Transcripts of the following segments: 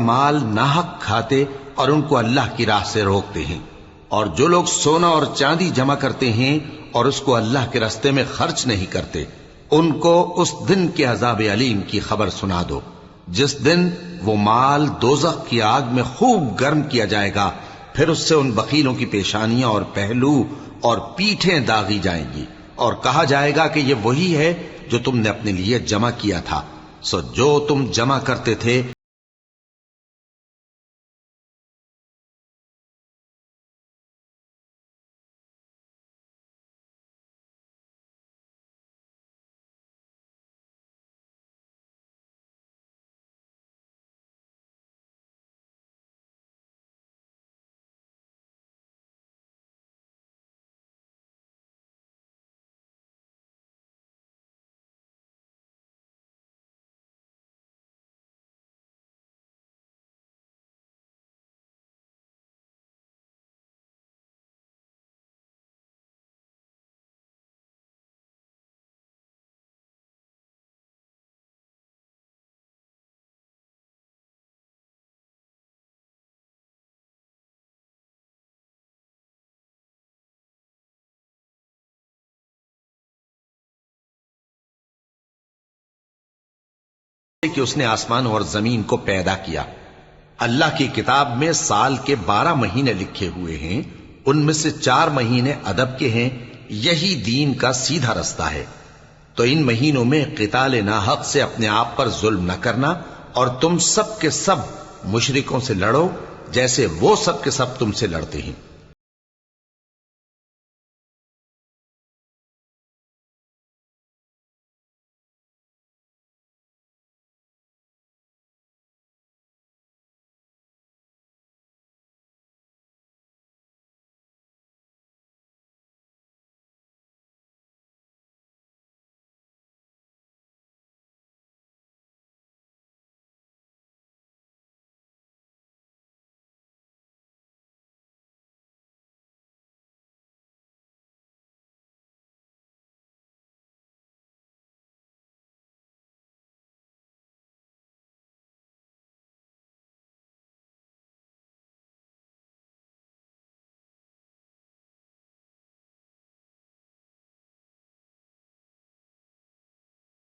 माल नाहक खाते और उनको अल्लाह की राह से रोकते हैं। और जो लोग सोना और चांदी जमा करते हैं और उसको अल्लाह के रास्ते में खर्च नहीं करते, उनको उस दिन के अज़ाब अलीम की खबर सुना दो, जिस दिन वो माल दोज़ख की आग में खूब गर्म किया जाएगा। फिर उससे उन बखीलों की पेशानियां और पहलू और पीठें दागी जाएंगी और कहा जाएगा कि ये वही है जो तुमने अपने लिए जमा किया था। सो जो तुम जमा करते थे कि उसने आसमान और जमीन को पैदा किया। अल्लाह की किताब में साल के 12 महीने लिखे हुए हैं, उनमें से 4 महीने अदब के हैं। यही दीन का सीधा रास्ता है। तो इन महीनों में क़िताल नाहक से अपने आप पर जुल्म न करना और तुम सब के सब मुशरिकों से लड़ो जैसे वो सब के सब तुमसे लड़ते हैं।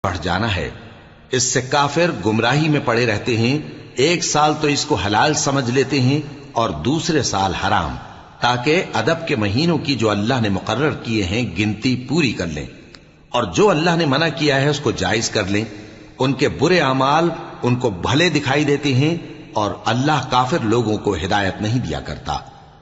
बढ़ जाना है, इससे काफिर गुमराही में पड़े रहते हैं। एक साल तो इसको हलाल समझ लेते हैं और दूसरे साल हराम, ताकि अदब के महीनों की जो अल्लाह ने मुकर्रर किए हैं गिनती पूरी कर लें, और जो अल्लाह ने मना किया है उसको जायज कर लें। उनके बुरे अमाल उनको भले दिखाई देते हैं और अल्लाह काफिर लोगों को हिदायत नहीं दिया करता।